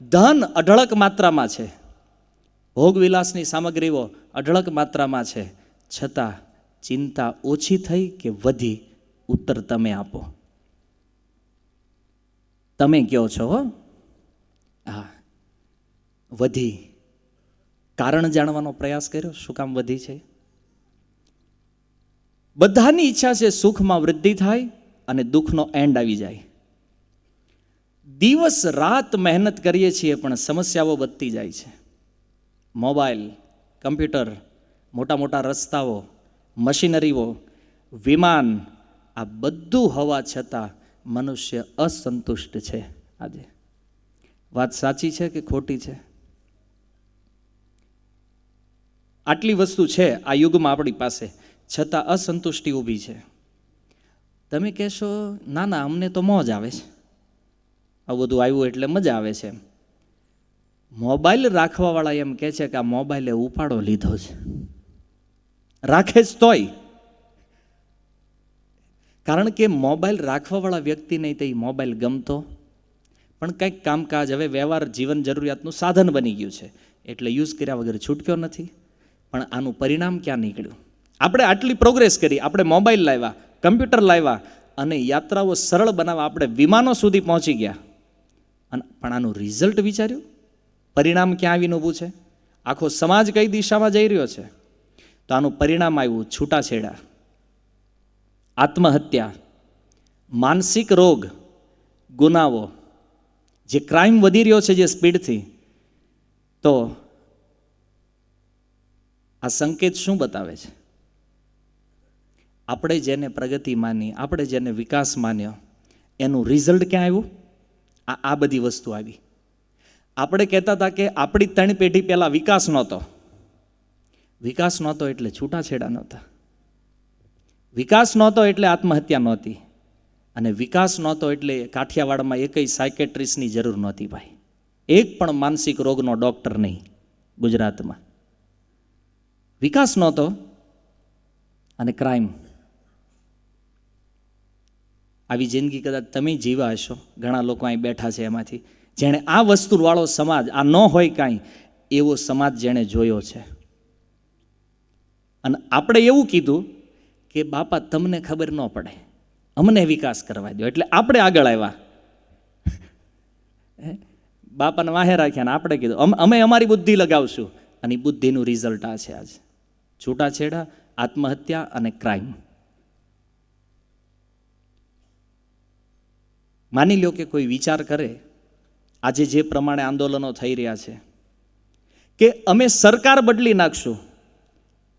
ધન અઢળક માત્રામાં છે, ભોગવિલાસની સામગ્રીઓ અઢળક માત્રામાં છે, છતાં ચિંતા ઓછી થઈ કે વધી? ઉત્તર તમે આપો. તમે કહો છો હો. હા, વધી. કારણ જાણવાનો પ્રયાસ કર્યો, શું કામ વધી છે? બધાની ઈચ્છા છે સુખમાં વૃદ્ધિ થાય અને દુઃખનો એન્ડ આવી જાય. દિવસ રાત મહેનત કરીએ છીએ પણ સમસ્યાઓ વધતી જાય છે. મોબાઈલ, કમ્પ્યુટર, મોટા મોટા રસ્તાઓ, મશીનરીઓ, વિમાન, આ બધું હોવા છતાં મનુષ્ય અસંતુષ્ટ છે. આજે વાત સાચી છે કે ખોટી છે? આટલી વસ્તુ છે આ યુગમાં આપણી પાસે, છતાં અસંતુષ્ટિ ઊભી છે. તમે કહેશો ના ના અમને તો મોજ આવે છે, આવું બધું આવ્યું એટલે મજા આવે છે. મોબાઈલ રાખવાવાળા એમ કહે છે કે આ મોબાઈલે ઉપાડો લીધો છે. રાખે જ તોય, કારણ કે મોબાઈલ રાખવાવાળા વ્યક્તિને તે મોબાઈલ ગમતો, પણ કંઈક કામકાજ, હવે વ્યવહાર જીવન જરૂરિયાતનું સાધન બની ગયું છે એટલે યુઝ કર્યા વગર છૂટક્યો નથી. પણ આનું પરિણામ ક્યાં નીકળ્યું? આપણે આટલી પ્રોગ્રેસ કરી, આપણે મોબાઈલ લાવ્યા, કમ્પ્યુટર લાવ્યા અને યાત્રાઓ સરળ બનાવવા આપણે વિમાનો સુધી પહોંચી ગયા, અને પણ આનું રિઝલ્ટ વિચાર્યું? પરિણામ ક્યાં આવીને ઊભું છે? આખો સમાજ કઈ દિશામાં જઈ રહ્યો છે? તો આનું પરિણામ આવ્યું છૂટાછેડા, આત્મહત્યા, માનસિક રોગ, ગુનાઓ, જે ક્રાઇમ વધી રહ્યો છે જે સ્પીડથી. તો આ સંકેત શું બતાવે છે? આપણે જેને પ્રગતિ માની, આપણે જેને વિકાસ માન્યો, એનું રિઝલ્ટ ક્યાં આવ્યું? આ બધી વસ્તુ આવી. આપણે કહેતા હતા કે આપણી 3 પેઢી પહેલાં વિકાસ નહોતો. વિકાસ નહોતો એટલે છૂટાછેડા નહોતા, વિકાસ નહોતો એટલે આત્મહત્યા નહોતી, અને વિકાસ નહોતો એટલે કાઠિયાવાડમાં એકય સાયકેટ્રિસ્ટની જરૂર નહોતી ભાઈ. એક પણ માનસિક રોગનો ડૉક્ટર નહીં ગુજરાતમાં. વિકાસ નહોતો અને ક્રાઇમ. આવી જિંદગી કદાચ તમે જીવા હશો, ઘણા લોકો અહીં બેઠા છે એમાંથી, જેણે આ વસ્તુવાળો સમાજ, આ ન હોય કાંઈ એવો સમાજ જેણે જોયો છે. અને આપણે એવું કીધું કે બાપા તમને ખબર ન પડે, અમને વિકાસ કરવા દો, એટલે આપણે આગળ આવ્યા. બાપાને વાહે રાખ્યા ને આપણે કીધું અમે અમારી બુદ્ધિ લગાવશું, અને બુદ્ધિનું રિઝલ્ટ આ છે આજે છૂટાછેડા, આત્મહત્યા અને ક્રાઇમ. માની લો કે કોઈ વિચાર કરે, આજે જે પ્રમાણે આંદોલનો થઈ રહ્યા છે કે અમે સરકાર બદલી નાખશું,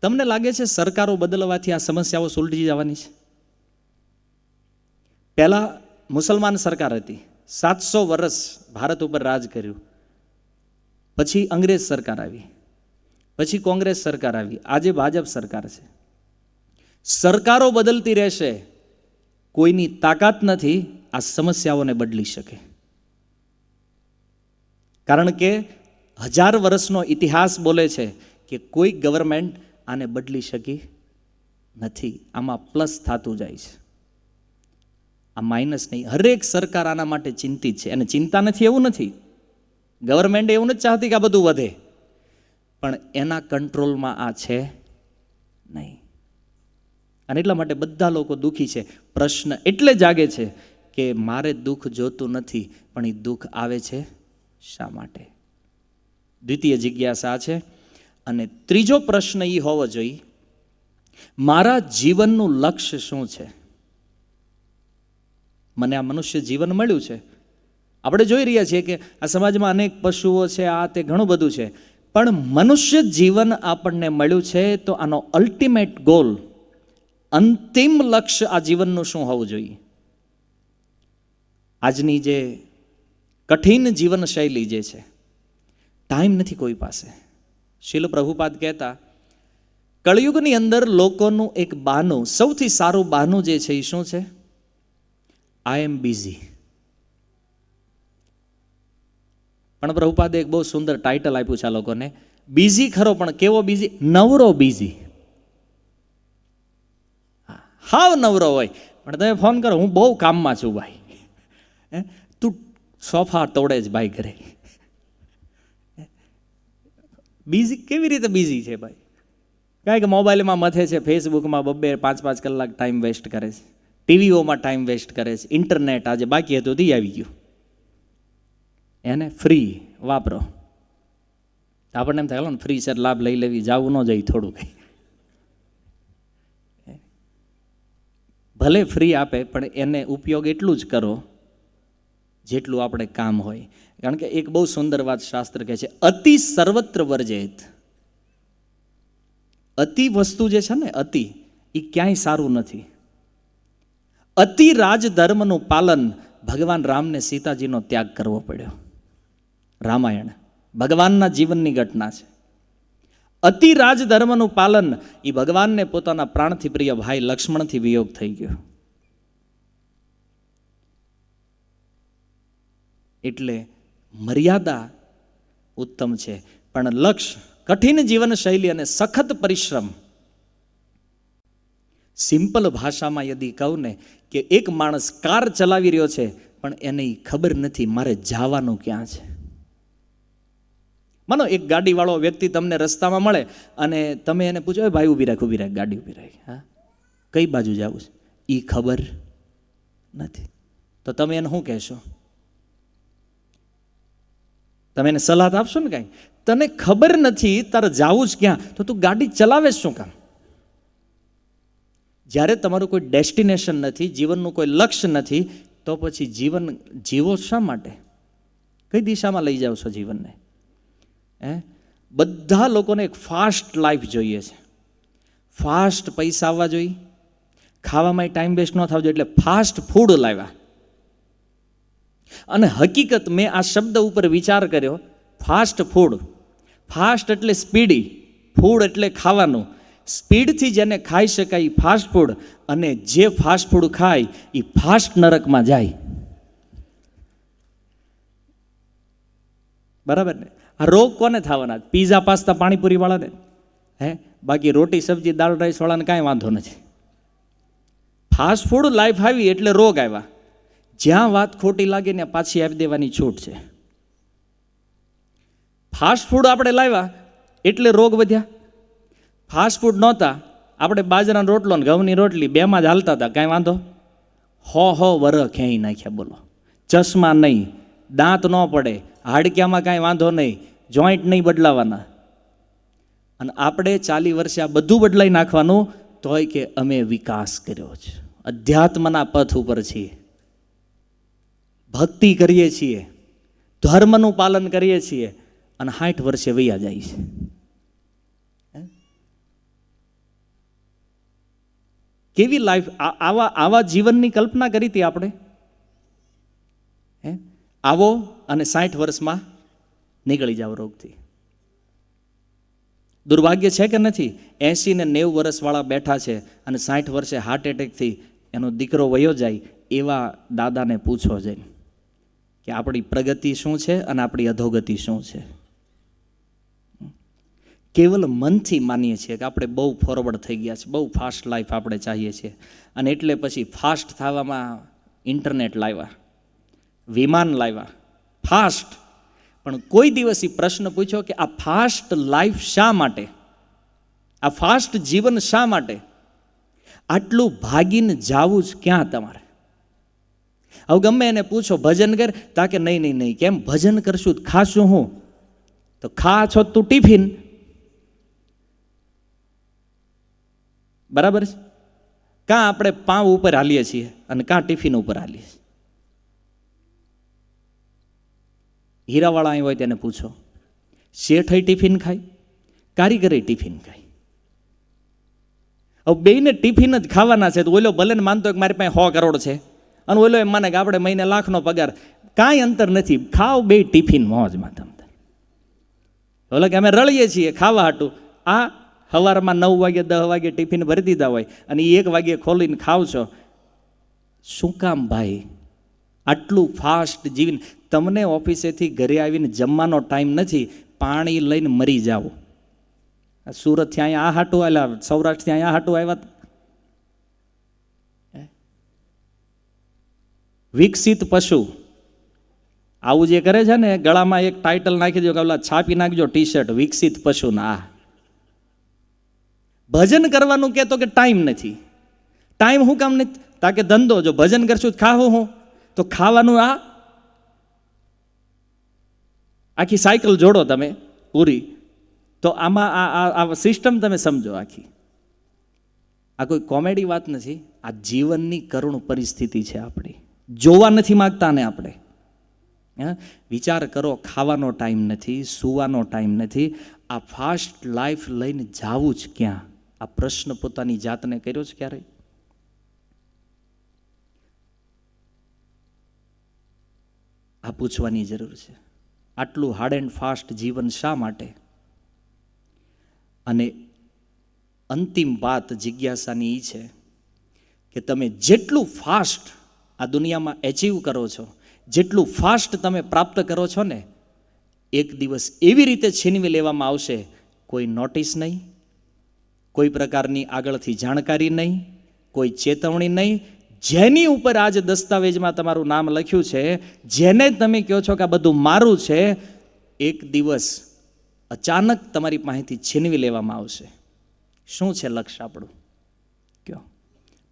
તમને લાગે છે સરકારો બદલવાથી આ સમસ્યાઓ સુલટી જવાની છે? પહેલા મુસલમાન સરકાર હતી, 700 વર્ષ ભારત ઉપર રાજ કર્યું. પછી અંગ્રેજ સરકાર આવી, પછી કોંગ્રેસ સરકાર આવી, આજે ભાજપ સરકાર છે. સરકારો બદલતી રહેશે, કોઈની તાકાત નથી આ સમસ્યાઓને બદલી શકે. કારણ કે 1000 વર્ષનો ઇતિહાસ બોલે છે કે કોઈ ગવર્મેન્ટ આને બદલી શકી નથી. આમાં પ્લસ થતું જાય છે, આ માઇનસ નહીં. હરેક સરકાર આના માટે ચિંતિત છે, અને ચિંતા નથી એવું નથી, ગવર્મેન્ટ એવું નથી ચાહતી કે આ બધું વધે, પણ એના કંટ્રોલમાં આ છે નહીં. અને એટલા માટે બધા લોકો દુઃખી છે. પ્રશ્ન એટલે જાગે છે કે મારે દુઃખ જોતું નથી, પણ એ દુઃખ આવે છે શા માટે? દ્વિતીય જિજ્ઞાસા છે. અને ત્રીજો પ્રશ્ન એ હોવો જોઈએ, મારા જીવનનું લક્ષ્ય શું છે? મને આ મનુષ્ય જીવન મળ્યું છે, આપણે જોઈ રહ્યા છીએ કે આ સમાજમાં અનેક પશુઓ છે, આ તે ઘણું બધું છે, પણ મનુષ્ય જીવન આપણને મળ્યું છે, તો આનો અલ્ટિમેટ ગોલ, અંતિમ લક્ષ્ય આ જીવનનું શું હોવું જોઈએ? આજની જે કઠિન જીવનશૈલી જે છે, ટાઈમ નથી કોઈ પાસે. શીલ પ્રભુપાદ કહેતા, કળયુગની અંદર લોકોનું એક બહાનું, સૌથી સારું બહાનું જે છે એ શું છે? આઈ એમ બિઝી. પણ પ્રભુપાદે એક બહુ સુંદર ટાઇટલ આપ્યું છે આ લોકોને, બિઝી ખરો પણ કેવો બિઝી? નવરો બિઝી. હાવ નવરો હોય પણ તમે ફોન કરો, હું બહુ કામમાં છું ભાઈ, તું સોફા તોડે જ ભાઈ ઘરે, બિઝી કેવી રીતે બિઝી છે ભાઈ? કારણ કે મોબાઈલમાં મથે છે, ફેસબુકમાં 2-5 કલાક ટાઈમ વેસ્ટ કરે છે, ટીવીઓમાં ટાઈમ વેસ્ટ કરે છે, ઇન્ટરનેટ આજે બાકી હતું તે આવી ગયું, એને ફ્રી વાપરો. આપણને એમ થાય ને ફ્રી સર લાભ લઈ લેવી, જવું ન જાય થોડું કંઈ. ભલે ફ્રી આપે પણ એને ઉપયોગ એટલું જ કરો જેટલું આપણે કામ હોય. કારણ કે એક બહુ સુંદર વાત શાસ્ત્ર કહે છે, અતિ સર્વત્ર વર્જેત. અતિ વસ્તુ જે છે ને, અતિ એ ક્યાંય સારું નથી. અતિ રાજધર્મનું પાલન ભગવાન રામને સીતાજીનો ત્યાગ કરવો પડ્યો. રામાયણ ભગવાનના જીવનની ઘટના છે. અતિ રાજધર્મનું પાલન એ ભગવાનને પોતાના પ્રાણથી પ્રિય ભાઈ લક્ષ્મણથી વિયોગ થઈ ગયો. એટલે મર્યાદા ઉત્તમ છે, પણ લક્ષ્ય કઠિન જીવનશૈલી અને સખત પરિશ્રમ. સિમ્પલ ભાષામાં યદી કહું ને કે એક માણસ કાર ચલાવી રહ્યો છે પણ એને ખબર નથી મારે જવાનું ક્યાં છે. માનો એક ગાડીવાળો વ્યક્તિ તમને રસ્તામાં મળે અને તમે એને પૂછો, ભાઈ ઊભી રાખ, ગાડી ઊભી રાખ, હા કઈ બાજુ જવું છે એ ખબર નથી, તો તમે એને શું કહેશો? તમે એને સલાહ આપશો ને કાંઈ? તને ખબર નથી તારે જવું જ ક્યાં, તો તું ગાડી ચલાવે શું કામ? જ્યારે તમારું કોઈ ડેસ્ટિનેશન નથી, જીવનનું કોઈ લક્ષ્ય નથી, તો પછી જીવન જીવો શા માટે? કઈ દિશામાં લઈ જાઓ છો જીવનને? બધા લોકોને એક ફાસ્ટ લાઈફ જોઈએ છે, ફાસ્ટ પૈસા આવવા જોઈએ, ખાવામાં ટાઈમ વેસ્ટ ન થવો જોઈએ, એટલે ફાસ્ટ ફૂડ લાવ્યા. અને હકીકત મેં આ શબ્દ ઉપર વિચાર કર્યો, ફાસ્ટ ફૂડ. ફાસ્ટ એટલે સ્પીડી, ફૂડ એટલે ખાવાનું. સ્પીડથી જેને ખાઈ શકાય એ ફાસ્ટ ફૂડ, અને જે ફાસ્ટ ફૂડ ખાય એ ફાસ્ટ નરકમાં જાય. બરાબર ને? આ રોગ કોને થવાના? પીઝા પાસ્તા પાણીપુરી વાળાને, બાકી રોટી સબ્જી દાળ રાઈસ વાળાને કાંઈ વાંધો નથી. ફાસ્ટ ફૂડ લાઈફ આવી એટલે રોગ આવ્યા. જ્યાં વાત ખોટી લાગે ને પાછી આપી દેવાની છૂટ છે. ફાસ્ટ ફૂડ આપણે લાવ્યા એટલે રોગ વધ્યા. ફાસ્ટ ફૂડ નહોતા, આપણે બાજરાનો રોટલો ને ઘઉંની રોટલી બેમાં જ હાલતા હતા, કાંઈ વાંધો. હો વરહ ખેંચી નાખ્યા, બોલો. ચશ્મા નહીં, દાંત ન પડે, હાડક્યામાં કાંઈ વાંધો નહીં, જોઈન્ટ નહીં બદલાવાના. અને આપણે 40 વર્ષે આ બધું બદલાઈ નાખવાનું, તોય કે અમે વિકાસ કર્યો છે, અધ્યાત્મના પથ ઉપર છીએ, ભક્તિ કરીએ છીએ, ધર્મનું પાલન કરીએ છીએ, અને 60 વર્ષે વૈયા જાય છે. કેવી લાઈફ! આવા જીવનની કલ્પના કરી હતી આપણે? આવો અને 60 વર્ષમાં નીકળી જાવ રોગથી. દુર્ભાગ્ય છે કે નથી? 80 ને 90 વર્ષવાળા બેઠા છે અને 60 વર્ષે હાર્ટ એટેકથી એનો દીકરો વયો જાય. એવા દાદાને પૂછો જઈને કે આપણી પ્રગતિ શું છે અને આપણી અધોગતિ શું છે. કેવલ મનથી માનીએ છીએ કે આપણે બહુ ફોરવર્ડ થઈ ગયા છે, બહુ ફાસ્ટ લાઈફ આપણે ચાહીએ છીએ, અને એટલે પછી ફાસ્ટ થવામાં ઇન્ટરનેટ લાવ્યા, વિમાન લાવ્યા, ફાસ્ટ. પણ કોઈ દિવસ એ પ્રશ્ન પૂછ્યો કે આ ફાસ્ટ લાઈફ શા માટે? આ ફાસ્ટ જીવન શા માટે? આટલું ભાગીને જાવું જ ક્યાં તમારે? હવે ગમે એને પૂછો ભજન કર, તા કે નહીં. કેમ ભજન કરશું? ખાશું હું? તો ખા છો તું ટિફિન. બરાબર છે? કાં આપણે પાવ ઉપર હાલીએ છીએ અને કાં ટિફિન ઉપર હાલીએ છીએ. હીરાવાળા અહીં હોય તેને પૂછો, શેઠ ટિફિન ખાય, કારીગરે ટિફિન ખાય. હવે બેયને ટિફિન જ ખાવાના છે. તો ઓલો ભલે ને માનતો કે મારી પાસે 100 કરોડ છે, અને ઓલો એમ માને કે આપણે મહિને લાખનો પગાર. કાંઈ અંતર નથી, ખાવ બે ટિફિન મોજમાં. તમને ઓલો કે અમે રળીએ છીએ ખાવા હાટું. આ સવારમાં 9 વાગે 10 વાગે ટિફિન ભરી દીધા હોય અને 1 વાગે ખોલીને ખાવ છો. શું કામ ભાઈ? આટલું ફાસ્ટ જીવન. તમને ઓફિસેથી ઘરે આવીને જમવાનો ટાઈમ નથી, પાણી લઈને મરી જાઓ. સુરતથી અહીંયા આ હાટું આવેલા, સૌરાષ્ટ્રથી અહીંયા હાટું આવ્યા. વિકસિત પશુ આવું જે કરે છે ને, ગળામાં એક ટાઇટલ નાખી દો કે ઓલા છાપી નાખજો ટી શર્ટ, વિકસિત પશુના. ભજન કરવાનું કહેતો કે ટાઈમ નથી. ટાઈમ શું કામ નથી? તાકે ધંધો, જો ભજન કરશું ખાવું હું તો ખાવાનું આખી સાયકલ જોડો તમે પૂરી, તો આમાં આ સિસ્ટમ તમે સમજો આખી. આ કોઈ કોમેડી વાત નથી, આ જીવનની કરુણ પરિસ્થિતિ છે આપણી. જોવા નથી માગતા ને આપણે. વિચાર કરો, ખાવાનો ટાઈમ નથી, સૂવાનો ટાઈમ નથી, આ ફાસ્ટ લાઈફ લઈને જાવું જ ક્યાં? આ પ્રશ્ન પોતાની જાતને કર્યો છે ક્યારે? આ પૂછવાની જરૂર છે. આટલું હાર્ડ એન્ડ ફાસ્ટ જીવન શા માટે? અને અંતિમ વાત જિજ્ઞાસાની એ છે કે તમે જેટલું ફાસ્ટ આ દુનિયામાં એચીવ કરો છો, જેટલું ફાસ્ટ તમે પ્રાપ્ત કરો છો ને, એક દિવસ એવી રીતે છીનવી લેવામાં આવશે, કોઈ નોટિસ નહીં, કોઈ પ્રકારની આગળથી જાણકારી નહીં, કોઈ ચેતવણી નહીં. જેની ઉપર આજ દસ્તાવેજમાં તમારું નામ લખ્યું છે, જેને તમે કહો છો કે આ બધું મારું છે, એક દિવસ અચાનક તમારી પાસેથી છીનવી લેવામાં આવશે. શું છે લક્ષ્ય આપણું? કયો?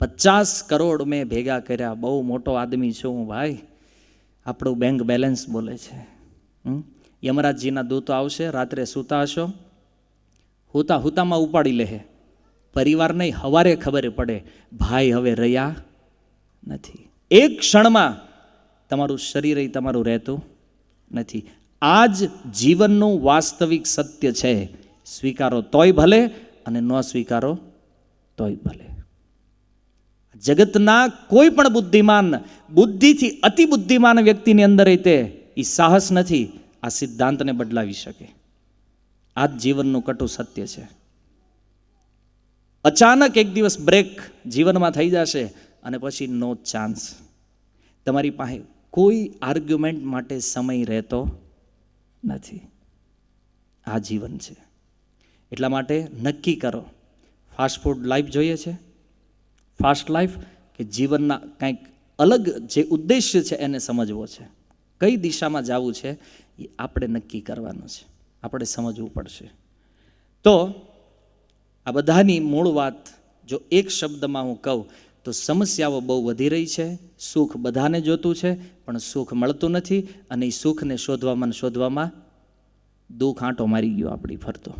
50 કરોડ મેં ભેગા કર્યા, બહુ મોટો આદમી છું હું ભાઈ, આપણું બેંક બેલેન્સ બોલે છે. યમરાજજીના દૂતો આવશે, રાત્રે સૂતા હશો, હુતામાં ઉપાડી લે. પરિવાર નહીં, હવારે ખબર પડે ભાઈ હવે રહ્યા નથી. એક ક્ષણમાં તમારું શરીર તમારું રહેતું નથી. આ જ જીવનનું વાસ્તવિક સત્ય છે. સ્વીકારો તોય ભલે અને ન સ્વીકારો તોય ભલે. જગતના કોઈ પણ બુદ્ધિમાન, બુદ્ધિથી અતિ બુદ્ધિમાન વ્યક્તિની અંદર એ સાહસ નથી આ સિદ્ધાંતને બદલાવી શકે. આ જ જીવનનું કટુ સત્ય છે. અચાનક એક દિવસ બ્રેક જીવનમાં થઈ જશે અને પછી નો ચાન્સ. તમારી પાસે કોઈ આર્ગ્યુમેન્ટ માટે સમય રહેતો નથી. આ જીવન છે. એટલા માટે નક્કી કરો, ફાસ્ટ ફૂડ લાઈફ જોઈએ છે, ફાસ્ટ લાઈફ કે જીવનના કંઈક અલગ જે ઉદ્દેશ્ય છે એને સમજવો છે. કઈ દિશામાં જવું છે એ આપણે નક્કી કરવાનું છે, આપણે સમજવું પડશે. તો આ બધાની મૂળ વાત જો એક શબ્દમાં હું કહું તો સમસ્યાઓ બહુ વધી રહી છે. સુખ બધાને જોતું છે પણ સુખ મળતું નથી, અને એ સુખને શોધવામાં દુઃખ આંટો મારી ગયો આપણી ફરતો.